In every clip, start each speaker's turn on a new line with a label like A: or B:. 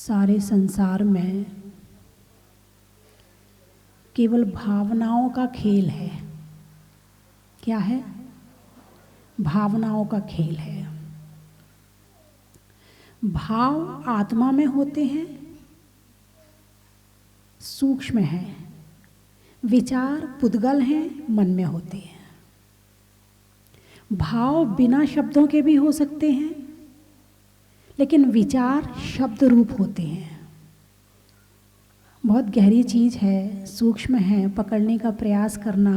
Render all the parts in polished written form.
A: सारे संसार में केवल भावनाओं का खेल है। क्या है? भावनाओं का खेल है। भाव आत्मा में होते हैं, सूक्ष्म है। विचार पुद्गल हैं, मन में होते हैं। भाव बिना शब्दों के भी हो सकते हैं, लेकिन विचार शब्द रूप होते हैं। बहुत गहरी चीज़ है, सूक्ष्म है। पकड़ने का प्रयास करना,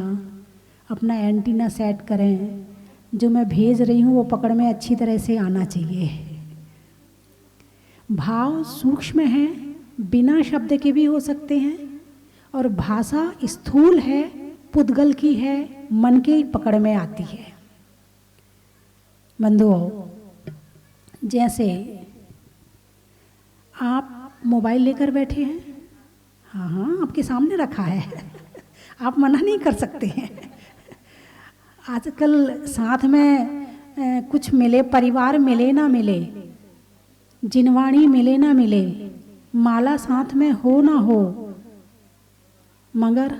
A: अपना एंटीना सेट करें। जो मैं भेज रही हूँ वो पकड़ में अच्छी तरह से आना चाहिए। भाव सूक्ष्म है, बिना शब्द के भी हो सकते हैं, और भाषा स्थूल है, पुद्गल की है, मन के पकड़ में आती है। बंधुओं, जैसे आप मोबाइल लेकर बैठे हैं, हाँ आपके सामने रखा है, आप मना नहीं कर सकते हैं। आजकल साथ में कुछ मिले, परिवार मिले ना मिले, जिनवाणी मिले ना मिले, माला साथ में हो ना हो, मगर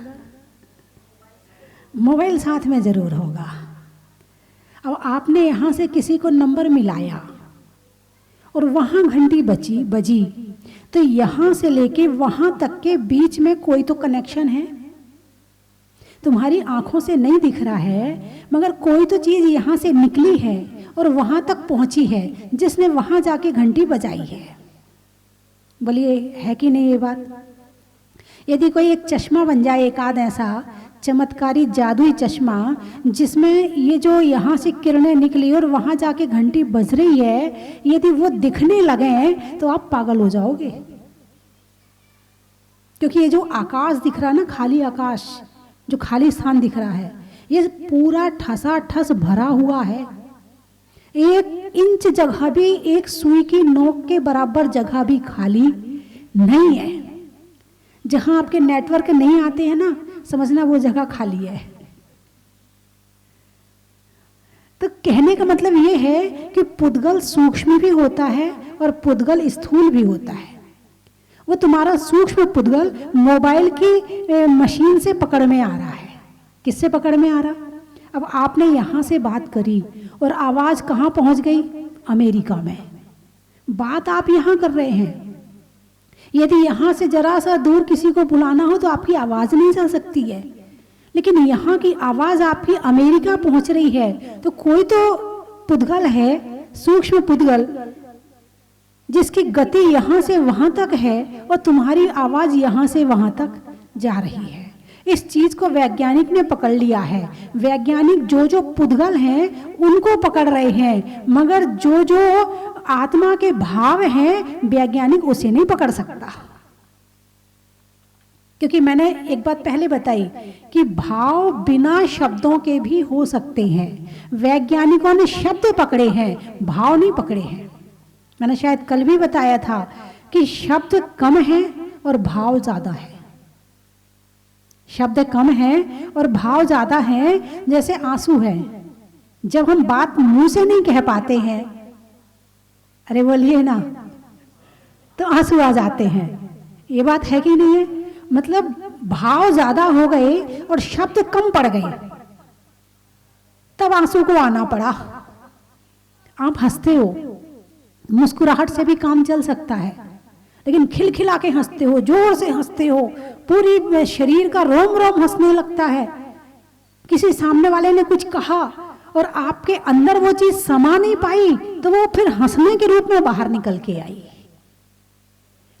A: मोबाइल साथ में जरूर होगा। अब आपने यहाँ से किसी को नंबर मिलाया और वहाँ घंटी बजी, तो यहाँ से लेके वहाँ तक के बीच में कोई तो कनेक्शन है। तुम्हारी आंखों से नहीं दिख रहा है, मगर कोई तो चीज़ यहाँ से निकली है और वहाँ तक पहुँची है, जिसने वहाँ जाके घंटी बजाई है। बोलिए, है कि नहीं ये बात? यदि कोई एक चश्मा बन जाए, एक आध ऐसा चमत्कारी जादुई चश्मा, जिसमें ये जो यहाँ से किरणें निकली और वहाँ जाके घंटी बज रही है, यदि वो दिखने लगे तो आप पागल हो जाओगे। क्योंकि ये जो आकाश दिख रहा है ना, खाली आकाश, जो खाली स्थान दिख रहा है, ये पूरा ठसाठस भरा हुआ है। 1 इंच जगह भी, एक सुई की नोक के बराबर जगह भी खाली नहीं है। जहां आपके नेटवर्क नहीं आते हैं ना, समझना वो जगह खाली है। तो कहने का मतलब ये है कि पुद्गल सूक्ष्म भी होता है और पुद्गल स्थूल भी होता है। वो तुम्हारा सूक्ष्म पुद्गल मोबाइल की मशीन से पकड़ में आ रहा है। किससे पकड़ में आ रहा? अब आपने यहाँ से बात करी और आवाज़ कहाँ पहुँच गई? अमेरिका में। बात आप यहाँ कर रहे हैं। यदि यहाँ से जरा सा दूर किसी को बुलाना हो तो आपकी आवाज़ नहीं जा सकती है, लेकिन यहाँ की आवाज़ आपकी अमेरिका पहुँच रही है, तो कोई तो पुद्गल है, सूक्ष्म पुद्गल, जिसकी गति यहाँ से वहाँ तक है और तुम्हारी आवाज़ यहाँ से वहाँ तक जा रही है। इस चीज़ को वैज्ञानिक ने पकड़ लिया है। वैज्ञानिक जो जो पुद्गल हैं उनको पकड़ रहे हैं, मगर जो जो आत्मा के भाव हैं वैज्ञानिक उसे नहीं पकड़ सकता। क्योंकि मैंने एक बात पहले बताई कि भाव बिना शब्दों के भी हो सकते हैं। वैज्ञानिकों ने शब्द पकड़े हैं, भाव नहीं पकड़े हैं। मैंने शायद कल भी बताया था कि शब्द कम है और भाव ज्यादा है। शब्द कम है और भाव ज्यादा है। जैसे आंसू है, जब हम बात मुंह से नहीं कह पाते हैं, अरे बोलिए ना, तो आंसू आ जाते हैं। ये बात है कि नहीं है? मतलब भाव ज्यादा हो गए और शब्द कम पड़ गए, तब आंसू को आना पड़ा। आप हंसते हो, मुस्कुराहट से भी काम चल सकता है, लेकिन खिलखिला के हंसते हो, जोर से हंसते हो, पूरी शरीर का रोम रोम हंसने लगता है। किसी सामने वाले ने कुछ कहा और आपके अंदर वो चीज समा नहीं पाई, तो वो फिर हंसने के रूप में बाहर निकल के आई।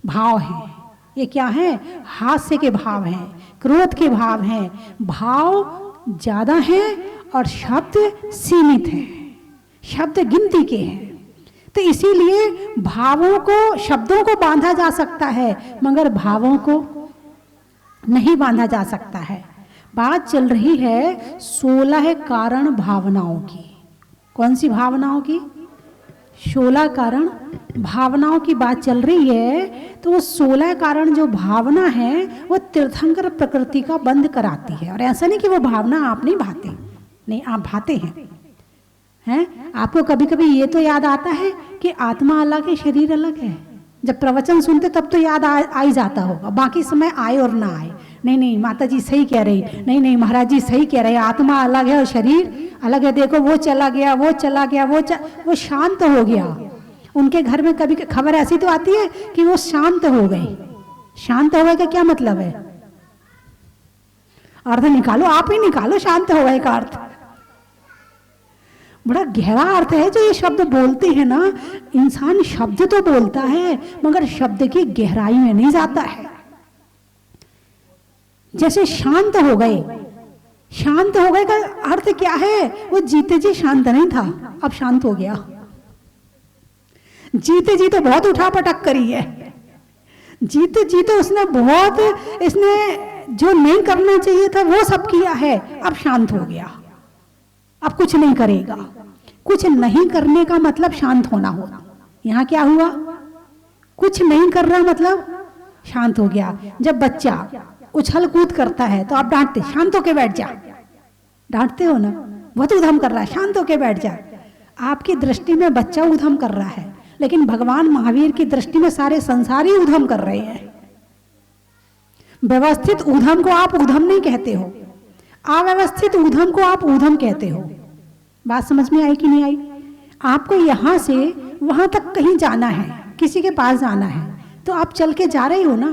A: भाव है ये। क्या है? हास्य के भाव हैं, क्रोध के भाव हैं। भाव ज्यादा हैं और शब्द सीमित हैं, शब्द गिनती के हैं। तो इसीलिए भावों को, शब्दों को बांधा जा सकता है, मगर भावों को नहीं बांधा जा सकता है। बात चल रही है 16 कारण भावनाओं की। कौन सी भावनाओं की? 16 कारण भावनाओं की बात चल रही है। तो वो 16 कारण जो भावना है वो तीर्थंकर प्रकृति का बंद कराती है। और ऐसा नहीं कि वो भावना आप नहीं भाते, नहीं, आप भाते हैं। आपको कभी कभी ये तो याद आता है कि आत्मा अलग है, शरीर अलग है? जब प्रवचन सुनते तब तो याद आ ही जाता होगा, बाकी समय आए और ना आए। नहीं नहीं माता जी सही कह रही, नहीं नहीं महाराज जी सही कह रहे, आत्मा अलग है और शरीर अलग है। देखो वो चला गया, वो चला गया, वो शांत हो गया। उनके घर में कभी खबर ऐसी तो आती है कि वो शांत हो गई। शांत हो गए का क्या मतलब है? अर्थ निकालो, आप ही निकालो शांत हो गए का अर्थ। बड़ा गहरा अर्थ है जो ये शब्द बोलते हैं ना। इंसान शब्द तो बोलता है मगर शब्द की गहराई में नहीं जाता है। जैसे शांत हो गए, शांत हो गए का अर्थ क्या है? वो जीते जी शांत नहीं था, अब शांत हो गया। जीते जी तो बहुत उठा पटक करी है, जीते जी तो उसने बहुत, इसने जो नहीं करना चाहिए था वो सब किया है, अब शांत हो गया, अब कुछ नहीं करेगा। कुछ नहीं करने का मतलब शांत होना हो। यहां क्या हुआ? कुछ नहीं कर रहा मतलब शांत हो गया। जब बच्चा उछल कूद करता है तो आप डांटते, शांत होके बैठ जा, डांटते हो ना। बहुत उधम कर रहा है, शांत होके बैठ जा। आपकी दृष्टि में बच्चा उधम कर रहा है, लेकिन भगवान महावीर की दृष्टि में सारे संसार ही उधम कर रहे हैं। व्यवस्थित उधम को आप उधम नहीं कहते हो, अव्यवस्थित उधम को आप उधम कहते हो। बात समझ में आई कि नहीं आई? आपको यहां से वहां तक कहीं जाना है, किसी के पास जाना है, तो आप चल के जा रहे हो ना।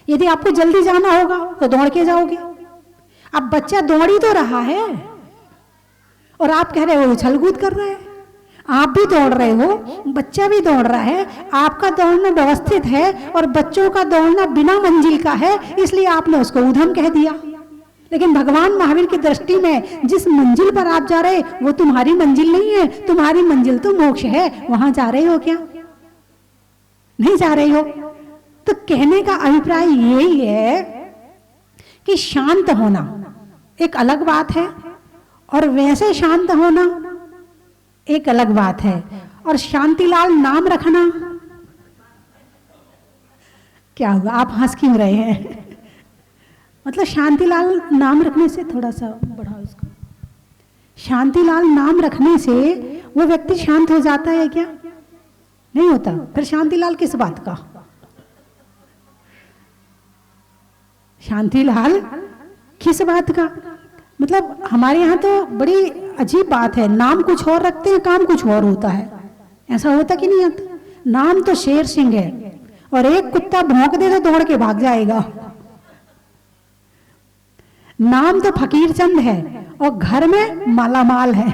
A: यदि आपको जल्दी जाना होगा तो दौड़ के जाओगे। अब बच्चा दौड़ ही तो रहा है और आप कह रहे हो उछल कूद कर रहा है। आप भी दौड़ रहे हो, बच्चा भी दौड़ रहा है। आपका दौड़ना व्यवस्थित है और बच्चों का दौड़ना बिना मंजिल का है, इसलिए आपने उसको उधम कह दिया। लेकिन भगवान महावीर की दृष्टि में जिस मंजिल पर आप जा रहे वो तुम्हारी मंजिल नहीं है, तुम्हारी मंजिल तो मोक्ष है। वहां जा रहे हो क्या? नहीं जा रहे हो। तो कहने का अभिप्राय यही है कि शांत होना एक अलग बात है और वैसे शांत होना एक अलग बात है। और शांतिलाल नाम रखना, क्या हुआ? आप हंस क्यों रहे हैं? मतलब शांतिलाल नाम रखने से, थोड़ा सा बढ़ाओ इसको, शांतिलाल नाम रखने से वो व्यक्ति शांत हो जाता है क्या? नहीं होता। फिर शांतिलाल किस बात का? शांतिलाल किस बात का? मतलब हमारे यहाँ तो बड़ी अजीब बात है, नाम कुछ और रखते हैं, काम कुछ और होता है। ऐसा होता कि नहीं होता? नाम तो शेर सिंह है और एक कुत्ता भौंक दे तो दौड़ के भाग जाएगा। नाम तो फकीर चंद है और घर में मालामाल है।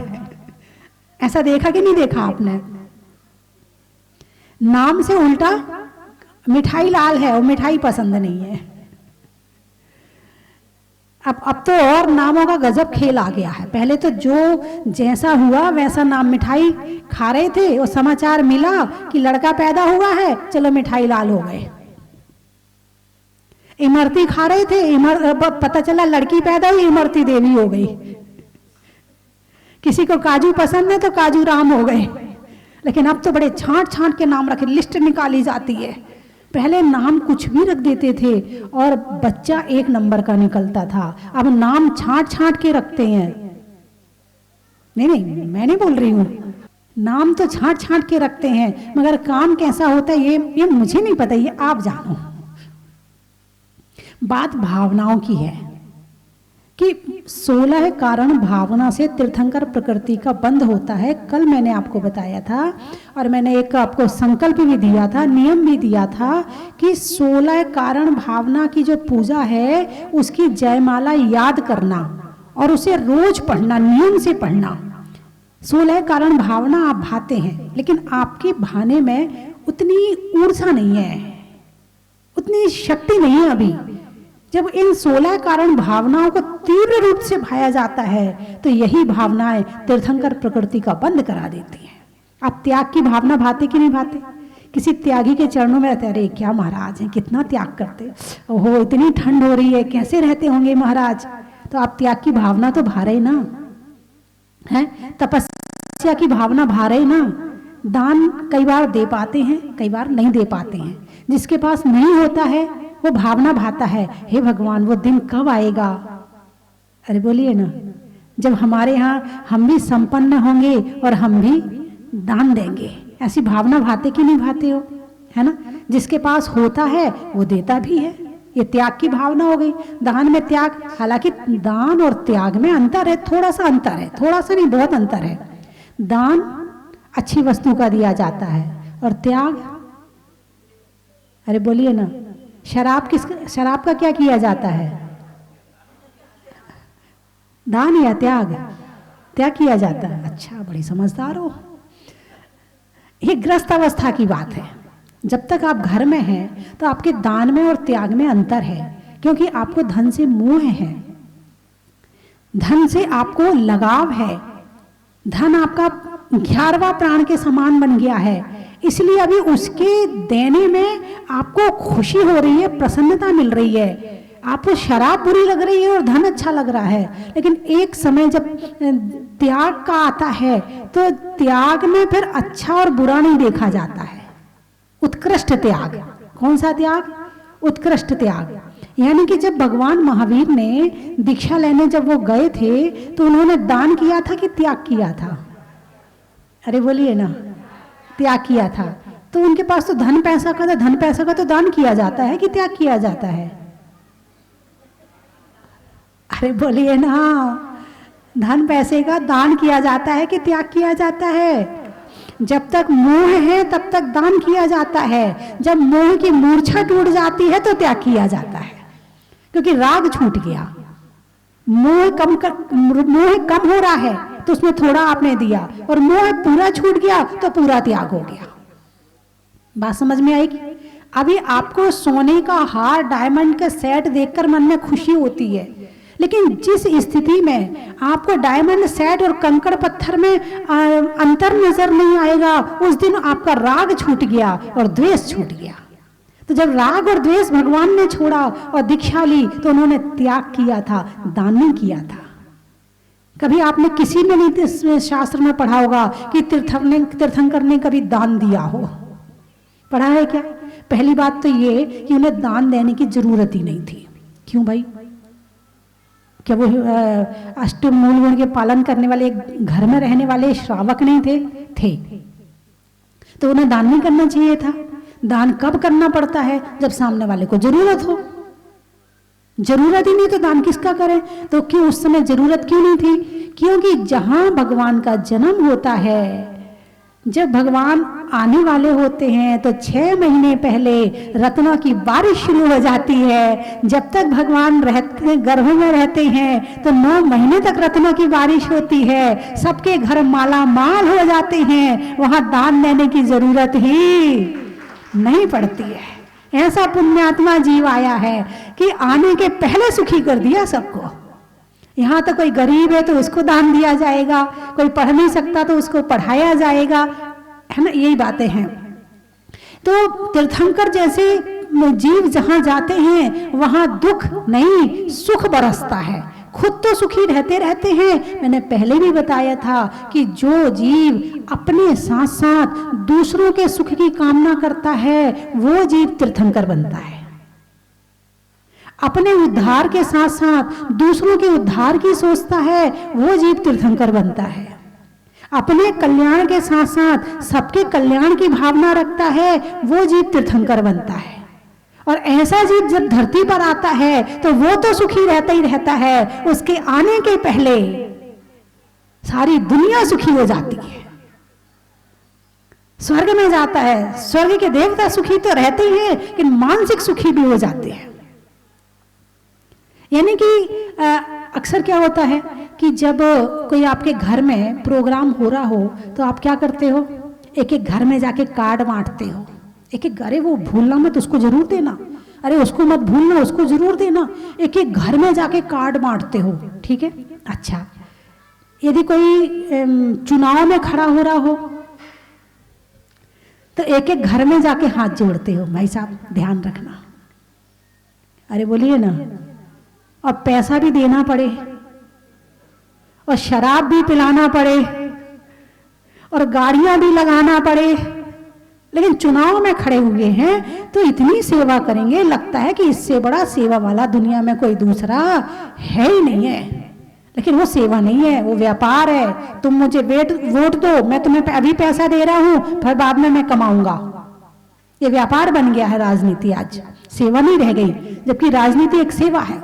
A: ऐसा देखा कि नहीं देखा आपने? नाम से उल्टा मिठाई लाल है और मिठाई पसंद नहीं है। अब तो और नामों का गजब खेल आ गया है। पहले तो जो जैसा हुआ वैसा नाम, मिठाई खा रहे थे और समाचार मिला कि लड़का पैदा हुआ है, चलो मिठाई लाल हो गए। इमरती खा रहे थे, पता चला लड़की पैदा हुई, इमरती देवी हो गई। किसी को काजू पसंद है तो काजू राम हो गए। लेकिन अब तो बड़े छांट छांट के नाम रखे, लिस्ट निकाली जाती है। पहले नाम कुछ भी रख देते थे और बच्चा एक नंबर का निकलता था। अब नाम छांट छांट के रखते हैं। नहीं नहीं मैं नहीं बोल रही हूं, नाम तो छांट छांट के रखते हैं, मगर काम कैसा होता है ये मुझे नहीं पता, ये आप जानो। बात भावनाओं की है कि 16 कारण भावना से तीर्थंकर प्रकृति का बंध होता है। कल मैंने आपको बताया था और मैंने एक आपको संकल्प भी दिया था, नियम भी दिया था कि 16 कारण भावना की जो पूजा है उसकी जयमाला याद करना और उसे रोज पढ़ना, नियम से पढ़ना। 16 कारण भावना आप भाते हैं, लेकिन आपके भाने में उतनी ऊर्जा नहीं है, उतनी शक्ति नहीं है अभी। जब इन 16 कारण भावनाओं को तीव्र रूप से भाया जाता है तो यही भावनाएं तीर्थंकर प्रकृति का बंद करा देती हैं। आप त्याग की भावना भाते कि नहीं भाते? किसी त्यागी के चरणों में रहते, अरे क्या महाराज हैं, कितना त्याग करते, ओहो इतनी ठंड हो रही है, कैसे रहते होंगे महाराज। तो आप त्याग की भावना तो भा रहे ना, है तपस्या की भावना भा रहे ना। दान कई बार दे पाते हैं, कई बार नहीं दे पाते हैं। जिसके पास नहीं होता है वो भावना भाता है, हे भगवान वो दिन कब आएगा। अरे बोलिए ना, जब हमारे यहाँ हम भी संपन्न होंगे और हम भी दान देंगे। ऐसी भावना भाते कि नहीं भाते हो? है ना। जिसके पास होता है वो देता भी है, ये त्याग की भावना हो गई। दान में त्याग, हालांकि दान और त्याग में अंतर है, थोड़ा सा अंतर है, थोड़ा सा नहीं बहुत अंतर है। दान अच्छी वस्तु का दिया जाता है और त्याग, अरे बोलिए ना, शराब का क्या किया जाता है? दान या त्याग? त्याग किया जाता है। अच्छा, बड़ी समझदार हो। ये ग्रस्त अवस्था की बात है। जब तक आप घर में हैं तो आपके दान में और त्याग में अंतर है, क्योंकि आपको धन से मोह है, धन से आपको लगाव है, धन आपका 11वां प्राण के समान बन गया है, इसलिए अभी उसके देने में आपको खुशी हो रही है, प्रसन्नता मिल रही है। आपको शराब बुरी लग रही है और धन अच्छा लग रहा है, लेकिन एक समय जब त्याग का आता है तो त्याग में फिर अच्छा और बुरा नहीं देखा जाता है। उत्कृष्ट त्याग, कौन सा त्याग? उत्कृष्ट त्याग। यानी कि जब भगवान महावीर ने दीक्षा लेने जब वो गए थे तो उन्होंने दान किया था कि त्याग किया था? अरे बोलिए ना, त्याग किया था। तो उनके पास तो धन पैसा का था, धन पैसा का तो दान किया जाता है कि त्याग किया जाता है? अरे बोलिए ना, धन पैसे का दान किया जाता है कि त्याग किया जाता है? जब तक मोह है तब तक दान किया जाता है, जब मोह की मूर्छा टूट जाती है तो त्याग किया जाता है, क्योंकि राग छूट गया, मोह कम हो रहा है तो उसमें थोड़ा आपने दिया, और मोह पूरा छूट गया तो पूरा त्याग हो गया। बात समझ में आएगी? अभी आपको सोने का हार, डायमंड का सेट देखकर मन में खुशी होती है, लेकिन जिस स्थिति में आपको डायमंड सेट और कंकड़ पत्थर में अंतर नजर नहीं आएगा, उस दिन आपका राग छूट गया और द्वेष छूट गया। तो जब राग और द्वेष भगवान ने छोड़ा और दीक्षा ली तो उन्होंने त्याग किया था, दान नहीं किया था। कभी आपने किसी में नहीं शास्त्र में पढ़ा होगा कि तीर्थंकर ने कभी दान दिया हो? पढ़ा है क्या? पहली बात तो ये कि उन्हें दान देने की जरूरत ही नहीं थी। क्यों भाई? क्या वो अष्टमूल गुण के पालन करने वाले, घर में रहने वाले श्रावक नहीं थे? तो उन्हें दान नहीं करना चाहिए था। दान कब करना पड़ता है? जब सामने वाले को जरूरत हो। जरूरत ही नहीं तो दान किसका करें? तो क्यों उस समय जरूरत क्यों नहीं थी? क्योंकि जहां भगवान का जन्म होता है, जब भगवान आने वाले होते हैं तो 6 महीने पहले रत्नों की बारिश शुरू हो जाती है। जब तक भगवान गर्भ में रहते हैं तो 9 महीने तक रत्नों की बारिश होती है, सबके घर माला माल हो जाते हैं, वहां दान देने की जरूरत ही नहीं पड़ती है। ऐसा पुण्यात्मा जीव आया है कि आने के पहले सुखी कर दिया सबको। यहाँ तो कोई गरीब है तो उसको दान दिया जाएगा, कोई पढ़ नहीं सकता तो उसको पढ़ाया जाएगा, है ना, यही बातें हैं। तो तीर्थंकर जैसे जीव जहां जाते हैं वहां दुख नहीं सुख बरसता है। खुद तो सुखी रहते हैं। मैंने पहले भी बताया था कि जो जीव अपने साथ साथ दूसरों के सुख की कामना करता है वो जीव तीर्थंकर बनता है। अपने उद्धार के साथ साथ दूसरों के उद्धार की सोचता है वो जीव तीर्थंकर बनता है। अपने कल्याण के साथ साथ सबके कल्याण की भावना रखता है वो जीव तीर्थंकर बनता है। और ऐसा जीव जब धरती पर आता है तो वो तो सुखी रहता ही रहता है, उसके आने के पहले सारी दुनिया सुखी हो जाती है। स्वर्ग में जाता है, स्वर्ग के देवता सुखी तो रहते ही हैं लेकिन मानसिक सुखी भी हो जाते हैं। यानी कि अक्सर क्या होता है कि जब कोई आपके घर में प्रोग्राम हो रहा हो तो आप क्या करते हो? एक एक घर में जाके कार्ड बांटते हो। एक एक, अरे वो भूलना मत, उसको जरूर देना, अरे उसको मत भूलना, उसको जरूर देना। एक एक घर में जाके कार्ड बांटते हो, ठीक है। अच्छा, यदि कोई चुनाव में खड़ा हो रहा हो तो एक एक घर में जाके हाथ जोड़ते हो, भाई साहब ध्यान रखना, अरे बोलिए ना। और पैसा भी देना पड़े और शराब भी पिलाना पड़े और गाड़ियां भी लगाना पड़े, लेकिन चुनाव में खड़े हुए हैं तो इतनी सेवा करेंगे, लगता है कि इससे बड़ा सेवा वाला दुनिया में कोई दूसरा है ही नहीं है। लेकिन वो सेवा नहीं है, वो व्यापार है। तुम मुझे वोट दो, मैं तुम्हें अभी पैसा दे रहा हूं, फिर बाद में मैं कमाऊंगा। ये व्यापार बन गया है राजनीति, आज सेवा नहीं रह गई, जबकि राजनीति एक सेवा है।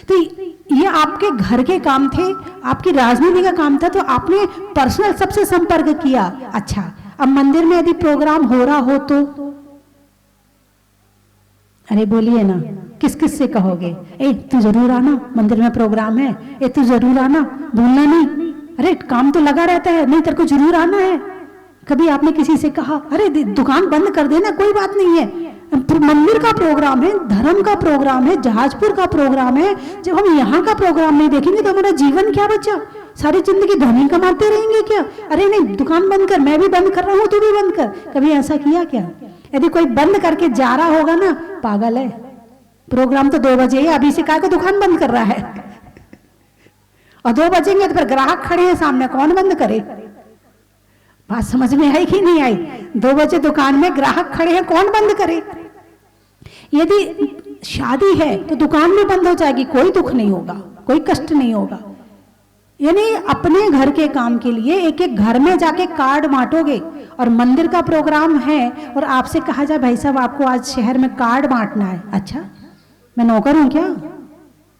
A: तो ये आपके घर के काम थे, आपकी राजनीति का काम था, तो आपने पर्सनल सबसे संपर्क किया। अच्छा, अब मंदिर में यदि प्रोग्राम हो रहा हो तो अरे बोलिए ना, किस किस से कहोगे, ए तू जरूर आना, मंदिर में प्रोग्राम है, ए तू जरूर आना, भूलना नहीं, अरे काम तो लगा रहता है, नहीं तेरे को जरूर आना है। कभी आपने किसी से कहा अरे दुकान बंद कर देना, कोई बात नहीं है, मंदिर का प्रोग्राम है, धर्म का प्रोग्राम है, जहाजपुर का प्रोग्राम है, जब हम यहाँ का प्रोग्राम नहीं देखेंगे तो हमारा जीवन क्या बचा, सारी जिंदगी धनी कमाते रहेंगे क्या? अरे नहीं, दुकान बंद कर, मैं भी बंद कर रहा हूँ, तू भी बंद कर। कभी ऐसा किया क्या? यदि कोई बंद करके जा रहा होगा ना, पागल है, प्रोग्राम तो 2 बजे है, अभी से काय को दुकान बंद कर रहा है, और 2 बजेंगे तो फिर ग्राहक खड़े हैं सामने, कौन बंद करे? बात समझ में आई कि नहीं आई? 2 बजे दुकान में ग्राहक खड़े हैं, कौन बंद करे? यदि शादी है तो दुकान भी बंद हो जाएगी, कोई दुख नहीं होगा, कोई कष्ट नहीं होगा। यानी अपने घर के काम के लिए एक एक घर में जाके कार्ड बांटोगे, और मंदिर का प्रोग्राम है और आपसे कहा जाए भाई साहब आपको आज शहर में कार्ड बांटना है, अच्छा मैं नौकर हूं क्या?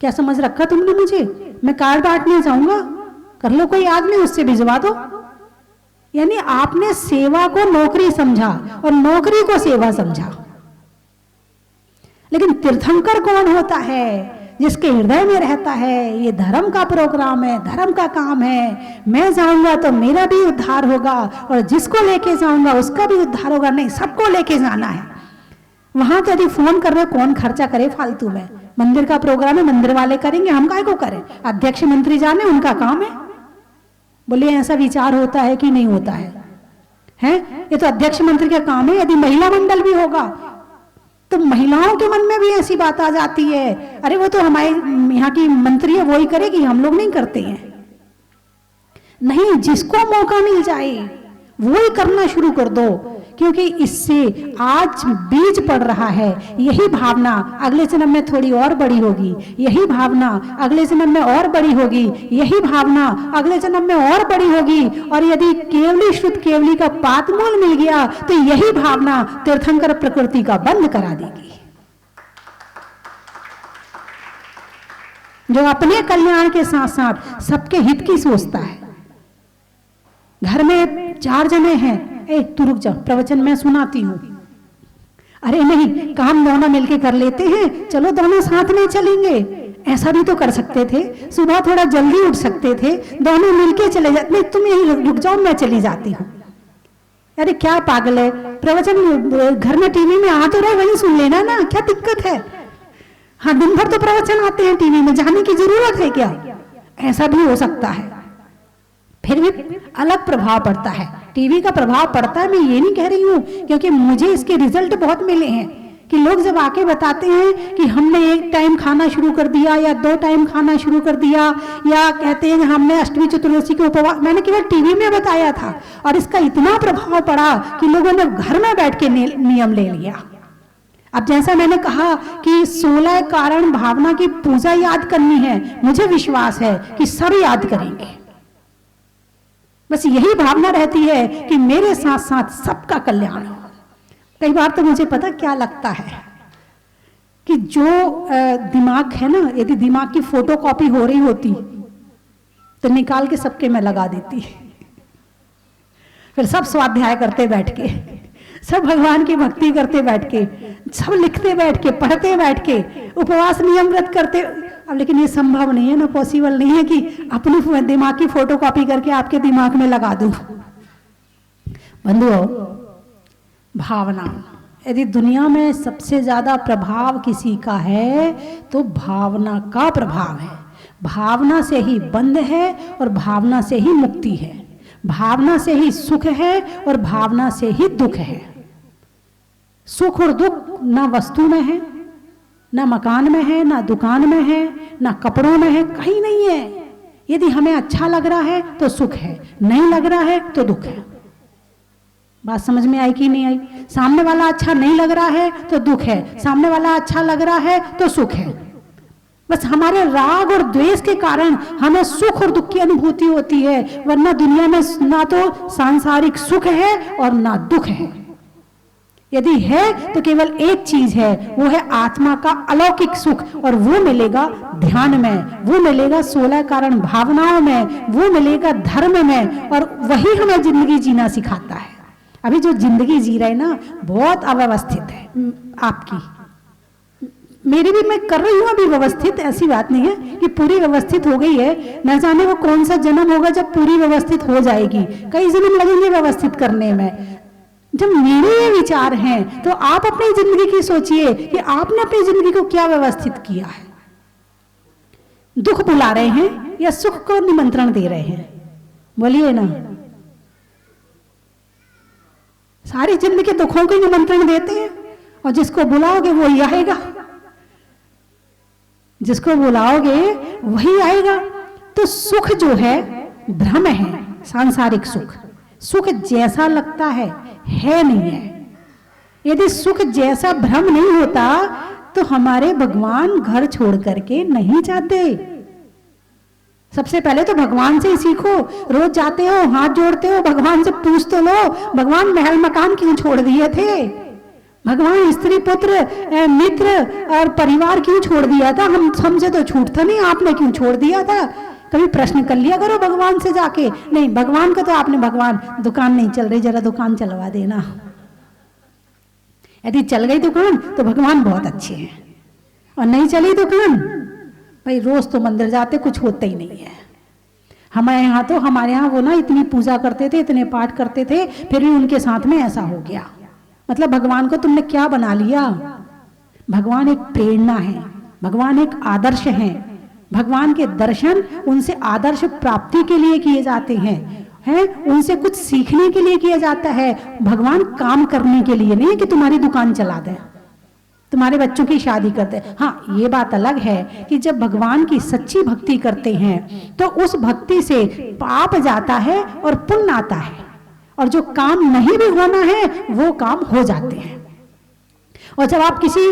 A: क्या समझ रखा तुमने मुझे? मैं कार्ड बांटने जाऊंगा? कर लो कोई आदमी, उससे भिजवा दो। यानी आपने सेवा को नौकरी समझा और नौकरी को सेवा समझा। लेकिन तीर्थंकर कौन होता है? जिसके हृदय में रहता है ये धर्म का प्रोग्राम है, धर्म का काम है, मैं जाऊंगा तो मेरा भी उद्धार होगा, और जिसको लेके जाऊंगा उसका भी उद्धार होगा। नहीं, सबको लेके जाना है। वहां तो यदि फोन कर रहे, कौन खर्चा करे फालतू में? मंदिर का प्रोग्राम है, मंदिर वाले करेंगे, हम काहे को करें? अध्यक्ष मंत्री जाने, उनका काम है। बोलिए ऐसा विचार होता है कि नहीं होता है? हैं? ये तो अध्यक्ष मंत्री का काम है। यदि महिला मंडल भी होगा तो महिलाओं के मन में भी ऐसी बात आ जाती है, अरे वो तो हमारे यहाँ की मंत्री है, वो ही करेगी, हम लोग नहीं करते हैं। नहीं, जिसको मौका मिल जाए वो ही करना शुरू कर दो, क्योंकि इससे आज बीज पड़ रहा है। यही भावना अगले जन्म में थोड़ी और बड़ी होगी, यही भावना अगले जन्म में और बड़ी होगी, यही भावना अगले जन्म में और बड़ी होगी। और यदि केवली शुद्ध केवली का पातमूल मिल गया तो यही भावना तीर्थंकर प्रकृति का बंद करा देगी। जो अपने कल्याण के साथ साथ सबके हित की सोचता है। घर में 4 जने हैं, ए तू रुक जा, प्रवचन मैं सुनाती हूँ। अरे नहीं, काम दोनों मिलके कर लेते हैं, चलो दोनों साथ में चलेंगे। ऐसा भी तो कर सकते थे, सुबह थोड़ा जल्दी उठ सकते थे, दोनों मिलके चले जाते। नहीं, तुम यहीं रुक जाओ, मैं चली जाती हूँ। अरे क्या पागल है, प्रवचन घर में टीवी में आ तो रहे, वहीं सुन लेना ना, क्या दिक्कत है? हाँ, दिन भर तो प्रवचन आते हैं टीवी में, जाने की जरूरत है क्या? ऐसा भी हो सकता है। फिर भी अलग प्रभाव पड़ता है, टीवी का प्रभाव पड़ता है। मैं ये नहीं कह रही हूँ, क्योंकि मुझे इसके रिजल्ट बहुत मिले हैं कि लोग जब आके बताते हैं कि हमने 1 टाइम खाना शुरू कर दिया या 2 टाइम खाना शुरू कर दिया, या कहते हैं हमने अष्टमी चतुर्दशी के उपवास, मैंने केवल टीवी में बताया था और इसका इतना प्रभाव पड़ा कि लोगों ने घर में बैठ के नियम ले लिया। अब जैसा मैंने कहा कि 16 कारण भावना की पूजा याद करनी है, मुझे विश्वास है कि सब याद करेंगे। बस यही भावना रहती है कि मेरे साथ साथ सबका कल्याण हो। कई बार तो मुझे पता क्या लगता है कि जो दिमाग है ना, यदि दिमाग की फोटोकॉपी हो रही होती तो निकाल के सबके मैं लगा देती, फिर सब स्वाध्याय करते बैठ के, सब भगवान की भक्ति करते बैठ के, सब लिखते बैठ के, पढ़ते बैठ के, उपवास नियम व्रत करते। अब लेकिन ये संभव नहीं है ना, पॉसिबल नहीं है कि अपनी दिमाग की फोटोकॉपी करके आपके दिमाग में लगा दूं। बंधुओं, भावना, यदि दुनिया में सबसे ज्यादा प्रभाव किसी का है तो भावना का प्रभाव है। भावना से ही बंध है और भावना से ही मुक्ति है, भावना से ही सुख है और भावना से ही दुख है। सुख और दुख ना वस्तु में है, ना मकान में है, ना दुकान में है, ना कपड़ों में है, कहीं नहीं है। यदि हमें अच्छा लग रहा है तो सुख है, नहीं लग रहा है तो दुख है। बात समझ में आई कि नहीं आई? सामने वाला अच्छा नहीं लग रहा है तो दुख है, सामने वाला अच्छा लग रहा है तो सुख है। बस हमारे राग और द्वेष के कारण हमें सुख और दुख की अनुभूति होती है, वरना दुनिया में ना तो सांसारिक सुख है और ना दुख है। यदि है तो केवल एक चीज है, वो है आत्मा का अलौकिक सुख, और वो मिलेगा ध्यान में, वो मिलेगा 16 कारण भावनाओं में, वो मिलेगा धर्म में, और वही हमें जिंदगी जीना सिखाता है। अभी जो जिंदगी जी रहे ना बहुत अव्यवस्थित है आपकी, मेरी भी मैं कर रही हूँ अभी व्यवस्थित, ऐसी बात नहीं है कि पूरी व्यवस्थित हो गई है। न जाने वो कौन सा जन्म होगा जब पूरी व्यवस्थित हो जाएगी, कई जन्म लगेंगे व्यवस्थित करने में। जब मेरे ये विचार हैं तो आप अपनी जिंदगी की सोचिए कि आपने अपनी जिंदगी को क्या व्यवस्थित किया है। दुख बुला रहे हैं या सुख को निमंत्रण दे रहे हैं? बोलिए ना। सारी जिंदगी दुखों को निमंत्रण देते हैं, और जिसको बुलाओगे वही आएगा, जिसको बुलाओगे वही आएगा। तो सुख जो है भ्रम है, सांसारिक सुख, सुख जैसा लगता है नहीं है। यदि सुख जैसा भ्रम नहीं होता तो हमारे भगवान घर छोड़ करके नहीं जाते। सबसे पहले तो भगवान से ही सीखो। रोज जाते हो, हाथ जोड़ते हो, भगवान से पूछ तो लो, भगवान महल मकान क्यों छोड़ दिए थे? भगवान स्त्री पुत्र मित्र और परिवार क्यों छोड़ दिया था? हमसे तो छूटता नहीं, आपने क्यों छोड़ दिया था? कभी प्रश्न कर लिया करो भगवान से जाके। नहीं, भगवान का तो आपने, भगवान दुकान नहीं चल रही, जरा दुकान चलवा देना। यदि चल गई दुकान तो भगवान बहुत अच्छे हैं, और नहीं चली दुकान, भाई रोज तो मंदिर जाते, कुछ होता ही नहीं है। हमारे यहाँ वो ना इतनी पूजा करते थे, इतने पाठ करते थे, फिर भी उनके साथ में ऐसा हो गया। मतलब भगवान को तुमने क्या बना लिया? भगवान एक प्रेरणा है, भगवान एक आदर्श है। भगवान के दर्शन उनसे आदर्श प्राप्ति के लिए किए जाते हैं, उनसे कुछ सीखने के लिए किया जाता है। भगवान काम करने के लिए नहीं कि तुम्हारी दुकान चला दे, तुम्हारे बच्चों की शादी करते। हाँ, ये बात अलग है कि जब भगवान की सच्ची भक्ति करते हैं तो उस भक्ति से पाप जाता है और पुण्य आता है, और जो काम नहीं भी होना है वो काम हो जाते हैं। और जब आप किसी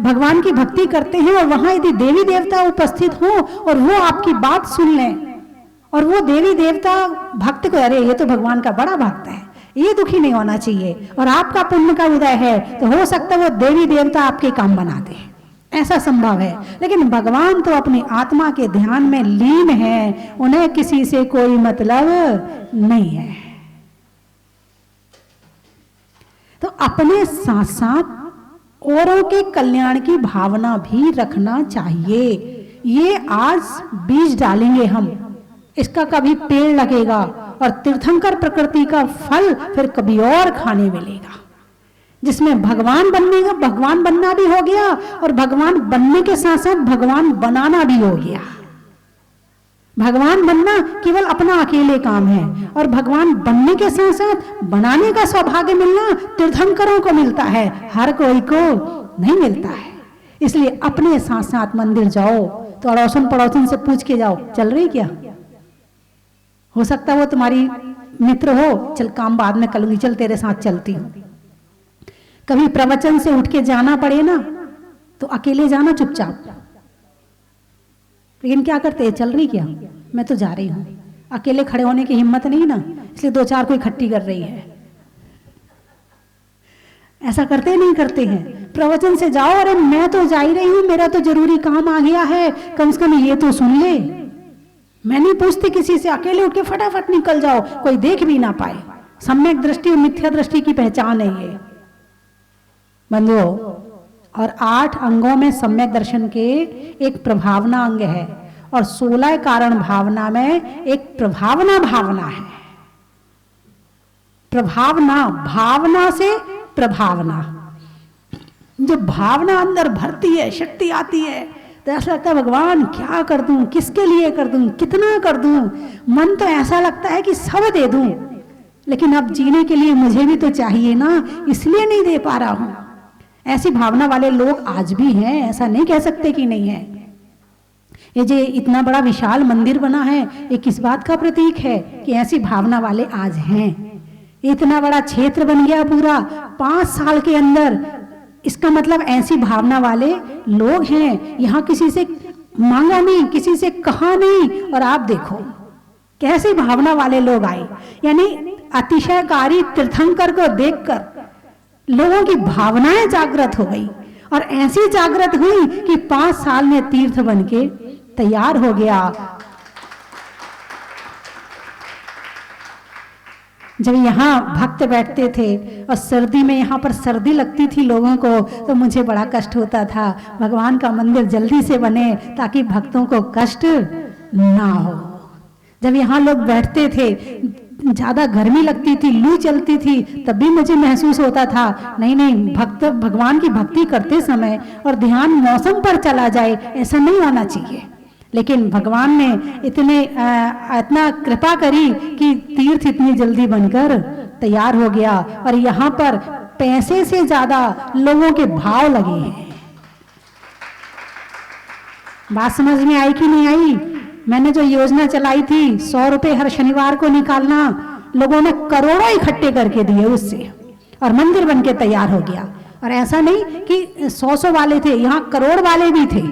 A: भगवान की भक्ति करते हैं और वहां यदि देवी देवता उपस्थित हो और वो आपकी बात सुन लें, और वो देवी देवता भक्त को, अरे ये तो भगवान का बड़ा भक्त है, ये दुखी नहीं होना चाहिए, और आपका पुण्य का उदय है, तो हो सकता है वो देवी देवता आपके काम बना दे, ऐसा संभव है। लेकिन भगवान तो अपनी आत्मा के ध्यान में लीन है, उन्हें किसी से कोई मतलब नहीं है। तो अपने साथ साथ औरों के कल्याण की भावना भी रखना चाहिए। ये आज बीज डालेंगे हम, इसका कभी पेड़ लगेगा, और तीर्थंकर प्रकृति का फल फिर कभी और खाने मिलेगा, जिसमें भगवान बनना भी हो गया, और भगवान बनने के साथ साथ भगवान बनाना भी हो गया। भगवान बनना केवल अपना अकेले काम है, और भगवान बनने के साथ साथ बनाने का सौभाग्य मिलना तीर्थंकरों को मिलता है, हर कोई को नहीं मिलता है। इसलिए अपने साथ साथ मंदिर जाओ तो अड़ोसन पड़ोसन से पूछ के जाओ, चल रही क्या? हो सकता है वो तुम्हारी मित्र हो, चल काम बाद में करूंगी, चल तेरे साथ चलती हूँ। कभी प्रवचन से उठ के जाना पड़े ना तो अकेले जाना चुपचाप, लेकिन क्या करते हैं, चल रही क्या? मैं तो जा रही हूं। अकेले खड़े होने की हिम्मत नहीं ना, इसलिए दो चार को इकट्ठी कर रही है। ऐसा करते नहीं करते हैं? प्रवचन से जाओ, अरे मैं तो जा ही रही हूं, मेरा तो जरूरी काम आ गया है, कम से कम ये तो सुन ले। मैं नहीं पूछती किसी से, अकेले उठ के फटाफट निकल जाओ, कोई देख भी ना पाए। सम्यक दृष्टि और मिथ्या दृष्टि की पहचान है ये बंधुओं। और 8 अंगों में सम्यक दर्शन के एक प्रभावना अंग है, और 16 कारण भावना में एक प्रभावना भावना है। प्रभावना, भावना से प्रभावना, जो भावना अंदर भरती है, शक्ति आती है, तो ऐसा लगता है भगवान क्या कर दूं, किसके लिए कर दूं, कितना कर दूं। मन तो ऐसा लगता है कि सब दे दूं, लेकिन अब जीने के लिए मुझे भी तो चाहिए ना, इसलिए नहीं दे पा रहा हूं। ऐसी भावना वाले लोग आज भी हैं, ऐसा नहीं कह सकते कि नहीं है। ये जो इतना बड़ा विशाल मंदिर बना है, ये किस बात का प्रतीक है कि ऐसी भावना वाले आज हैं। इतना बड़ा क्षेत्र बन गया पूरा 5 साल के अंदर, इसका मतलब ऐसी भावना वाले लोग हैं। यहाँ किसी से मांगा नहीं, किसी से कहा नहीं, और आप देखो कैसी भावना वाले लोग आए। यानी अतिशयकारी तीर्थंकर को देखकर लोगों की भावनाएं जागृत हो गई और ऐसी जागृत हुई कि 5 साल में तीर्थ बनके तैयार हो गया। जब यहाँ भक्त बैठते थे और सर्दी में यहाँ पर सर्दी लगती थी लोगों को, तो मुझे बड़ा कष्ट होता था, भगवान का मंदिर जल्दी से बने ताकि भक्तों को कष्ट ना हो। जब यहाँ लोग बैठते थे, ज्यादा गर्मी लगती थी, लू चलती थी, तब भी मुझे महसूस होता था नहीं नहीं, भगवान की भक्ति करते समय और ध्यान मौसम पर चला जाए, ऐसा नहीं होना चाहिए। लेकिन भगवान ने इतना कृपा करी कि तीर्थ इतनी जल्दी बनकर तैयार हो गया और यहाँ पर पैसे से ज्यादा लोगों के भाव लगे हैं। बात समझ में आई कि नहीं आई? मैंने जो योजना चलाई थी 100 रुपए हर शनिवार को निकालना, लोगों ने करोड़ों इकट्ठे करके दिए उससे और मंदिर बनके तैयार हो गया। और ऐसा नहीं कि 100 वाले थे, यहाँ करोड़ वाले भी थे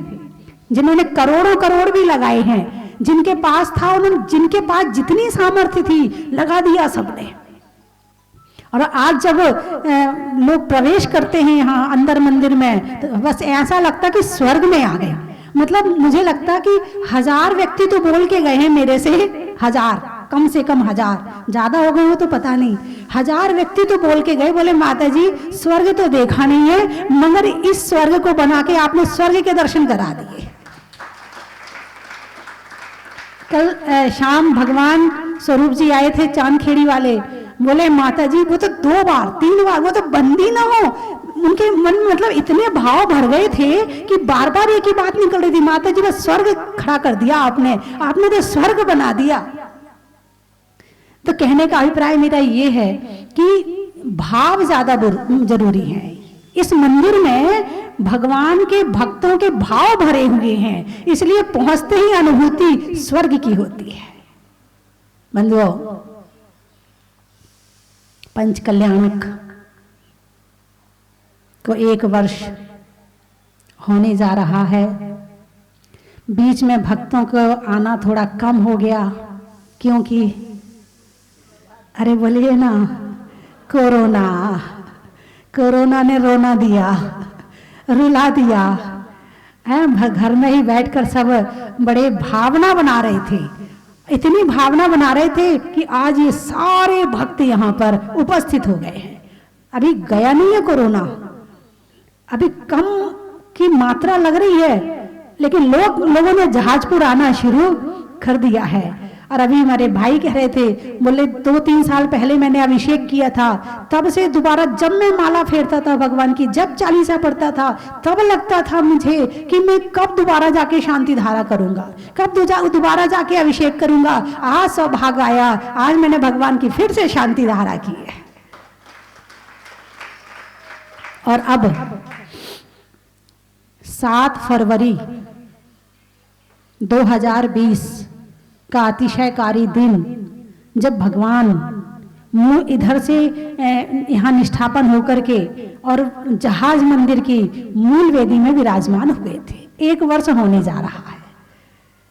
A: जिन्होंने करोड़ भी लगाए हैं। जिनके पास था, उन्होंने, जिनके पास जितनी सामर्थ्य थी लगा दिया सबने। और आज जब लोग प्रवेश करते हैं यहाँ अंदर मंदिर में, तो बस ऐसा लगता कि स्वर्ग में आ गए। मतलब मुझे लगता कि 1000 व्यक्ति तो बोल के गए हैं मेरे से, 1000 कम से कम 1000, ज्यादा हो गए हो तो पता नहीं, 1000 व्यक्ति तो बोल के गए, बोले माता जी स्वर्ग तो देखा नहीं है, मगर इस स्वर्ग को बना के आपने स्वर्ग के दर्शन करा दिए। कल शाम भगवान स्वरूप जी आए थे, चांदखेड़ी वाले, बोले माता जी वो तो 2 बार 3 बार, वो तो बंदी ना हो, उनके मन में मतलब इतने भाव भर गए थे कि बार बार एक ही बात निकल रही थी, माता जी बस स्वर्ग खड़ा कर दिया आपने तो स्वर्ग बना दिया। तो कहने का अभिप्राय मेरा ये है कि भाव ज्यादा जरूरी है। इस मंदिर में भगवान के भक्तों के भाव भरे हुए हैं, इसलिए पहुंचते ही अनुभूति स्वर्ग की होती है। बंधुओं, पंच कल्याणक को 1 वर्ष होने जा रहा है। बीच में भक्तों को आना थोड़ा कम हो गया, क्योंकि अरे बोलिए ना, कोरोना ने रोना दिया, रुला दिया है। घर में ही बैठकर सब बड़े भावना बना रहे थे, इतनी भावना बना रहे थे कि आज ये सारे भक्त यहाँ पर उपस्थित हो गए हैं। अभी गया नहीं है कोरोना, अभी कम की मात्रा लग रही है, लेकिन लोगों ने जहाजपुर आना शुरू कर दिया है। और अभी हमारे भाई कह रहे थे, बोले 2-3 साल पहले मैंने अभिषेक किया था, तब से दोबारा जब मैं माला फेरता था भगवान की, जब चालीसा पढ़ता था, तब लगता था मुझे कि मैं कब दोबारा जाके शांति धारा करूंगा, कब दोबारा जाके अभिषेक करूंगा। आज सौभाग्य आया, आज मैंने भगवान की फिर से शांति धारा की है। और अब 7 फरवरी 2020 का अतिशयकारी दिन, जब भगवान इधर से यहाँ निष्ठापन होकर के और जहाज मंदिर की मूल वेदी में विराजमान हुए थे। 1 वर्ष होने जा रहा है,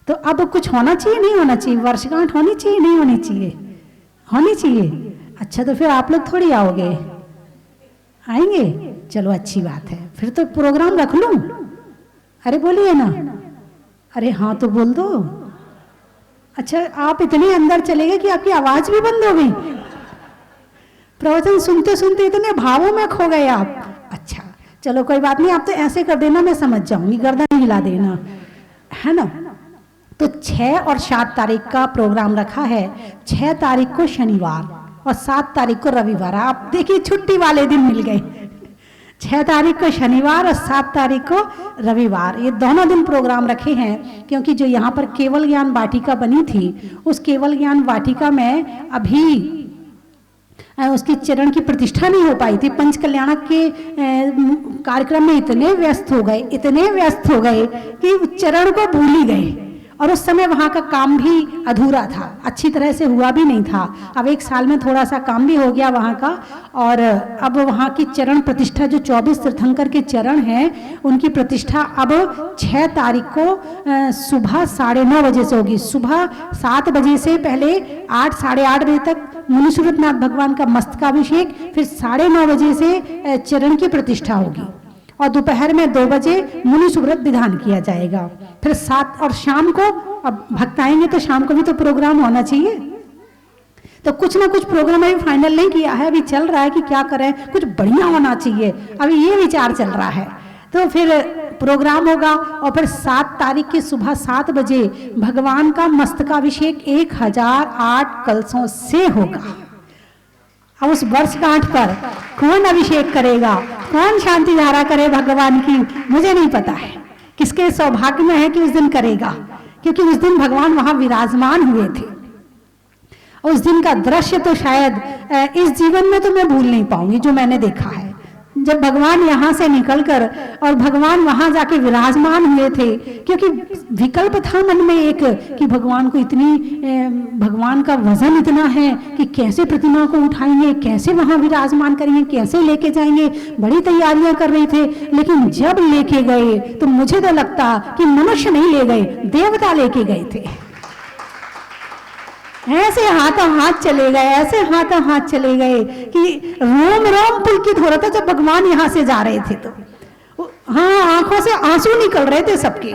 A: तो अब कुछ होना चाहिए नहीं होना चाहिए? वर्षगांठ होनी चाहिए नहीं होनी चाहिए? होनी चाहिए। अच्छा, तो फिर आप लोग थोड़ी आओगे, आएंगे? चलो अच्छी बात है, फिर तो प्रोग्राम रख लूं। अरे बोलिए ना, अरे हाँ तो बोल दो। अच्छा, आप इतने अंदर चले गए कि आपकी आवाज भी बंद हो गई, प्रवचन सुनते सुनते इतने भावों में खो गए आप। अच्छा चलो कोई बात नहीं, आप तो ऐसे कर देना, मैं समझ जाऊंगी, गर्दन हिला देना, है ना। तो 6 और 7 तारीख का प्रोग्राम रखा है। 6 तारीख को शनिवार और 7 तारीख को रविवार। आप देखिए छुट्टी वाले दिन मिल गए। 6 तारीख को शनिवार और 7 तारीख को रविवार, ये दोनों दिन प्रोग्राम रखे हैं। क्योंकि जो यहाँ पर केवल ज्ञान वाटिका बनी थी, उस केवल ज्ञान वाटिका में अभी उसकी चरण की प्रतिष्ठा नहीं हो पाई थी। पंच कल्याणक के कार्यक्रम में इतने व्यस्त हो गए कि चरण को भूल ही गए। और उस समय वहाँ का काम भी अधूरा था, अच्छी तरह से हुआ भी नहीं था। अब 1 साल में थोड़ा सा काम भी हो गया वहाँ का। और अब वहाँ की चरण प्रतिष्ठा, जो 24 तीर्थंकर के चरण हैं, उनकी प्रतिष्ठा अब 6 तारीख को सुबह 9:30 बजे से होगी। सुबह 7 बजे से पहले 8 साढ़े 8 बजे तक मुनि सूरतनाथ भगवान का मस्तकाभिषेक, फिर 9:30 बजे से चरण की प्रतिष्ठा होगी और दोपहर में 2 बजे मुनि सुव्रत विधान किया जाएगा। फिर 7 और शाम को, अब भक्त आएंगे तो शाम को भी तो प्रोग्राम होना चाहिए, तो कुछ ना कुछ प्रोग्राम अभी फाइनल नहीं किया है, अभी चल रहा है कि क्या करें, कुछ बढ़िया होना चाहिए, अभी ये विचार चल रहा है। तो फिर प्रोग्राम होगा और फिर 7 तारीख की सुबह 7 बजे भगवान का मस्तकाभिषेक 1008 कलशों से होगा। अब उस वर्षगांठ पर कौन अभिषेक करेगा, कौन शांति धारा करे भगवान की, मुझे नहीं पता है। किसके सौभाग्य में है कि उस दिन करेगा, क्योंकि उस दिन भगवान वहां विराजमान हुए थे। उस दिन का दृश्य तो शायद इस जीवन में तो मैं भूल नहीं पाऊंगी, जो मैंने देखा है। जब भगवान यहाँ से निकलकर और भगवान वहां जाके विराजमान हुए थे, क्योंकि विकल्प था मन में एक कि भगवान को भगवान का वजन इतना है कि कैसे प्रतिमा को उठाएंगे, कैसे वहां विराजमान करेंगे, कैसे लेके जाएंगे, बड़ी तैयारियां कर रहे थे। लेकिन जब लेके गए तो मुझे तो लगता कि मनुष्य नहीं ले गए, देवता लेके गए थे। ऐसे हाथों हाथ चले गए, ऐसे हाथों हाथ चले गए कि रोम रोम पुलकित हो रहा था जब भगवान यहाँ से जा रहे थे। तो हाँ, आंखों से आंसू निकल रहे थे सबके।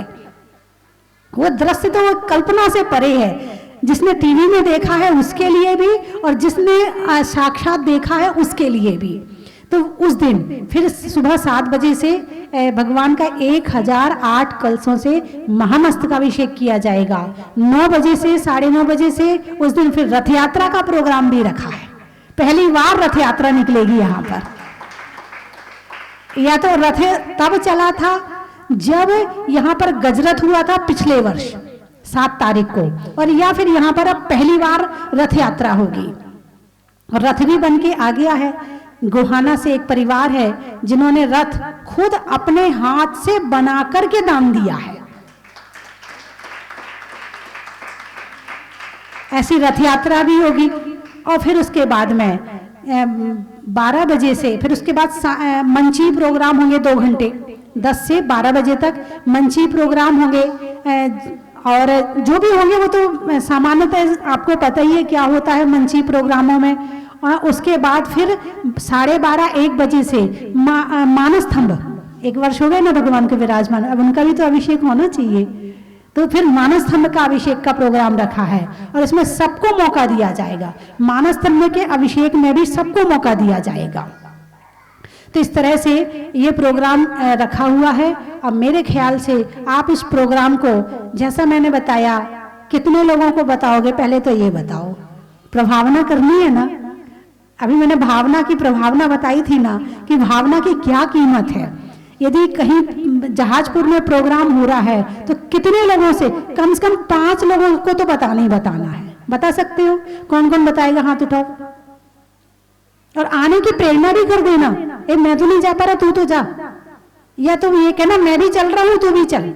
A: वो दृश्य तो वो कल्पना से परे है। जिसने टीवी में देखा है उसके लिए भी और जिसने साक्षात देखा है उसके लिए भी। तो उस दिन फिर सुबह 7 बजे से भगवान का 1008 कलशों से महामस्तकाभिषेक किया जाएगा। 9 बजे से 9:30 बजे से उस दिन फिर रथ यात्रा का प्रोग्राम भी रखा है। पहली बार रथ यात्रा निकलेगी यहाँ पर। या तो रथ तब चला था जब यहाँ पर गजरथ हुआ था पिछले वर्ष 7 तारीख को, और या फिर यहाँ पर अब पहली बार रथ यात्रा होगी। और रथ भी बन के आ गया है। गोहाना से एक परिवार है जिन्होंने रथ खुद अपने हाथ से बना करके दान दिया है। ऐसी रथ यात्रा भी होगी। और फिर उसके बाद में 12 बजे से फिर उसके बाद मंची प्रोग्राम होंगे 2 घंटे, 10 से 12 बजे तक मंची प्रोग्राम होंगे। और जो भी होंगे वो तो सामान्यतः आपको पता ही है क्या होता है मंची प्रोग्रामों में। और उसके बाद फिर 12:30-1 बजे से मानस स्तंभ, 1 वर्ष हो गए ना भगवान के विराजमान, अब उनका भी तो अभिषेक होना चाहिए। तो फिर मानस स्तंभ का अभिषेक का प्रोग्राम रखा है और इसमें सबको मौका दिया जाएगा। मानस स्तंभ के अभिषेक में भी सबको मौका दिया जाएगा। तो इस तरह से ये प्रोग्राम रखा हुआ है। अब मेरे ख्याल से आप इस प्रोग्राम को, जैसा मैंने बताया, कितने लोगों को बताओगे? पहले तो ये बताओ, प्रभावना करनी है ना। अभी मैंने भावना की प्रभावना बताई थी ना कि भावना की क्या कीमत है। यदि कहीं जहाजपुर में प्रोग्राम हो रहा है तो कितने लोगों से कम 5 लोगों को तो बताना ही बताना है। बता सकते हो? कौन कौन बताएगा? हाथ उठाओ और आने की प्रेरणा भी कर देना। मैं तो नहीं जा पा रहा, तू तो जा, या तो ये कहना मैं भी चल रहा हूं, तू भी चल।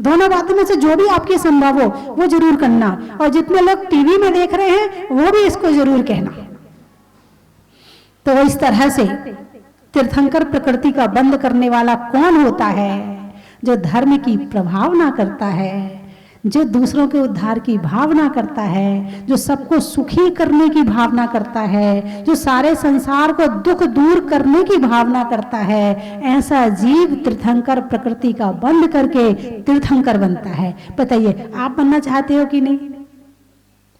A: दोनों बातों में से जो भी आपके संभव हो वो जरूर करना। और जितने लोग टीवी में देख रहे हैं वो भी इसको जरूर कहना। तो इस तरह से तीर्थंकर प्रकृति का बंद करने वाला कौन होता है? जो धर्म की प्रभावना करता है, जो दूसरों के उद्धार की भावना करता है, जो सबको सुखी करने की भावना करता है, जो सारे संसार को दुख दूर करने की भावना करता है। ऐसा जीव तीर्थंकर प्रकृति का बंद करके तीर्थंकर बनता है। बताइए, आप बनना चाहते हो कि नहीं?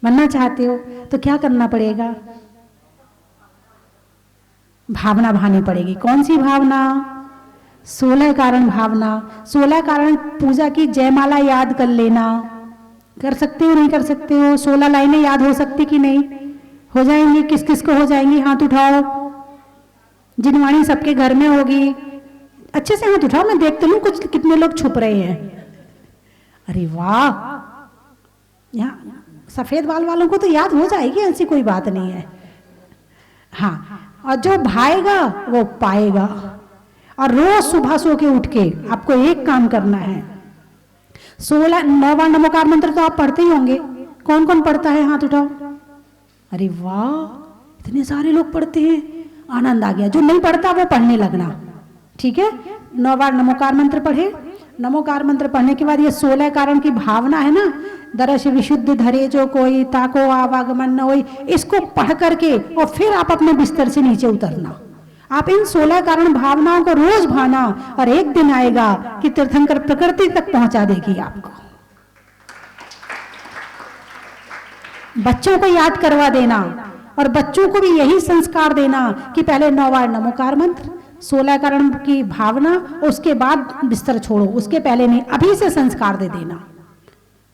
A: बनना चाहते हो तो क्या करना पड़ेगा? भावना भानी पड़ेगी। कौन सी भावना? 16 कारण भावना। 16 कारण पूजा की जयमाला याद कर लेना। कर सकते हो? नहीं कर सकते हो? 16 लाइनें याद हो सकती कि नहीं? हो जाएंगी? किस किस को हो जाएंगी? हाथ उठाओ। जिनवाणी सबके घर में होगी। अच्छे से हाथ उठाओ, मैं देखते हूँ कुछ कितने लोग छुप रहे हैं। अरे वाह, यहाँ सफेद बाल वालों को तो याद हो जाएगी, ऐसी कोई बात नहीं है। हाँ, और जो भाएगा वो पाएगा। और रोज सुबह सो के उठ के आपको एक काम करना है, 16 9 बार नमोकार मंत्र तो आप पढ़ते ही होंगे। कौन कौन पढ़ता है, हाथ उठाओ। अरे वाह, इतने सारे लोग पढ़ते हैं, आनंद आ गया। जो नहीं पढ़ता वो पढ़ने लगना, ठीक है। 9 बार नमोकार मंत्र पढ़े। नमोकार मंत्र पढ़ने के बाद ये 16 कारण की भावना है ना, दर्श विशुद्ध धरे जो कोई ताको आवागमन न होई, इसको पढ़ करके और फिर आप अपने बिस्तर से नीचे उतरना। आप इन 16 कारण भावनाओं को रोज भाना, और एक दिन आएगा कि तीर्थंकर प्रकृति तक पहुंचा देगी आपको। बच्चों को याद करवा देना और बच्चों को भी यही संस्कार देना कि पहले 9 बार नमोकार मंत्र, 16 कारण की भावना, उसके बाद बिस्तर छोड़ो, उसके पहले नहीं, अभी से संस्कार दे देना।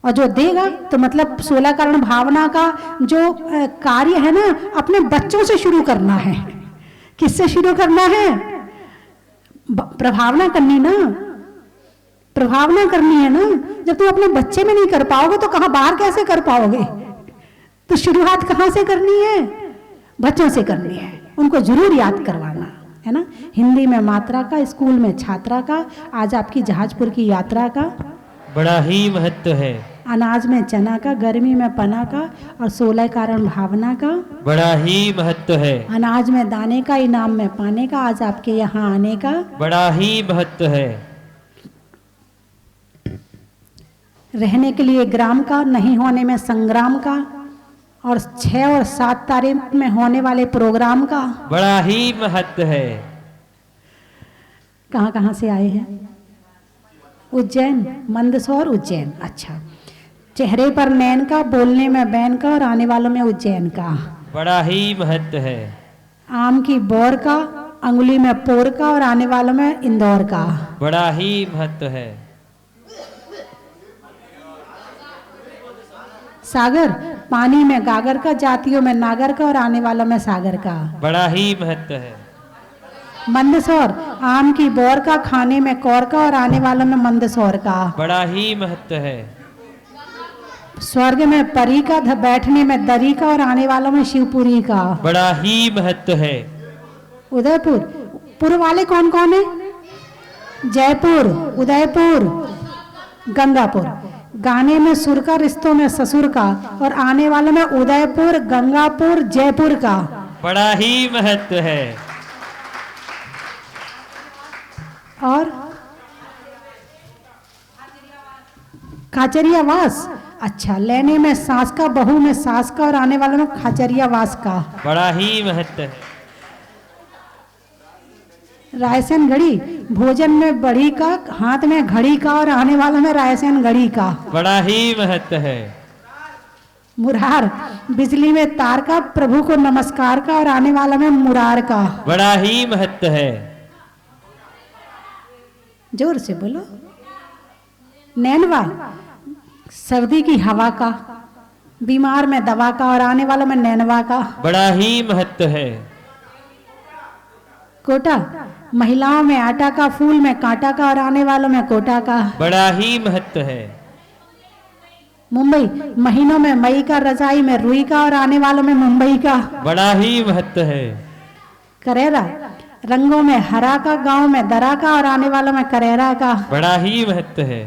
A: और जो देगा तो मतलब 16 कारण भावना का जो कार्य है ना, अपने बच्चों से शुरू करना है। किससे शुरू करना है? प्रभावना करनी ना, प्रभावना करनी है ना। जब तुम अपने बच्चे में नहीं कर पाओगे तो कहां बाहर कैसे कर पाओगे? तो शुरुआत कहां से करनी है? बच्चों से करनी है, उनको जरूर याद करवाना है ना। हिंदी में मात्रा का, स्कूल में छात्रा का, आज आपकी जहाजपुर की यात्रा का
B: बड़ा ही महत्व है।
A: अनाज में चना का, गर्मी में पना का, और 16 कारण भावना का
B: बड़ा ही महत्व है।
A: अनाज में दाने का, इनाम में पाने का, आज आपके यहाँ आने का
B: बड़ा ही महत्व है।
A: रहने के लिए ग्राम का, नहीं होने में संग्राम का, और 6 और 7 तारीख में होने वाले प्रोग्राम का
B: बड़ा ही महत्व है।
A: कहाँ कहाँ से आए हैं? उज्जैन, मंदसौर, उज्जैन। अच्छा, चेहरे पर नैन का, बोलने में बैन का, और आने वालों में उज्जैन का
B: बड़ा ही महत्व है।
A: आम की बोर का, अंगुली में पोर का, और आने वालों में इंदौर का
B: बड़ा ही महत्व है।
A: सागर, पानी में गागर का, जातियों में नागर का, और आने वालों में सागर का
B: बड़ा ही महत्व है।
A: मंदसौर, आम की बोर का, खाने में कौर का, और आने वालों में मंदसौर का
B: बड़ा ही महत्व है।
A: स्वर्ग में परी का, बैठने में दरी का, और आने वालों में शिवपुरी का
B: बड़ा ही महत्व है।
A: उदयपुर, पूर्व वाले कौन कौन है? जयपुर, उदयपुर, गंगापुर। गाने में सुर का, रिश्तों में ससुर का, और आने वालों में उदयपुर, गंगापुर, जयपुर का
B: बड़ा ही महत्व है।
A: और खाचरियावास, अच्छा, लेने में सास का, बहू में सास का, और आने वालों में खाचरियावास का
B: बड़ा ही महत्व है।
A: रायसेन घड़ी, भोजन में बड़ी का, हाथ में घड़ी का, और आने वालों में रायसेन घड़ी का
B: बड़ा ही महत्व है।
A: मुरार, बिजली में तार का, प्रभु को नमस्कार का, और आने वाला में मुरार का
B: बड़ा ही महत्व है।
A: जोर से बोलो। नैनवा, सर्दी की हवा का, बीमार में दवा का, और आने वालों में नैनवा का
B: बड़ा ही महत्व है।
A: कोटा, महिलाओं में आटा का, फूल में कांटा का, और आने वालों में कोटा का
B: बड़ा ही महत्व है।
A: मुंबई, महीनों में मई का, रजाई में रुई का, और आने वालों में मुंबई का
B: बड़ा ही महत्व है।
A: करेरा, रंगों में हरा का, गांव में दरा का, और आने वालों में करेरा का
B: बड़ा ही महत्व है।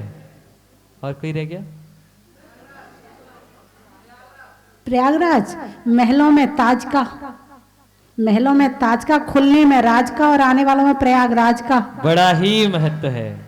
B: और कोई रह गया?
A: प्रयागराज, महलों में ताज का, महलों में ताज का, खुलने में राज का, और आने वालों में प्रयागराज का
B: बड़ा ही महत्व है।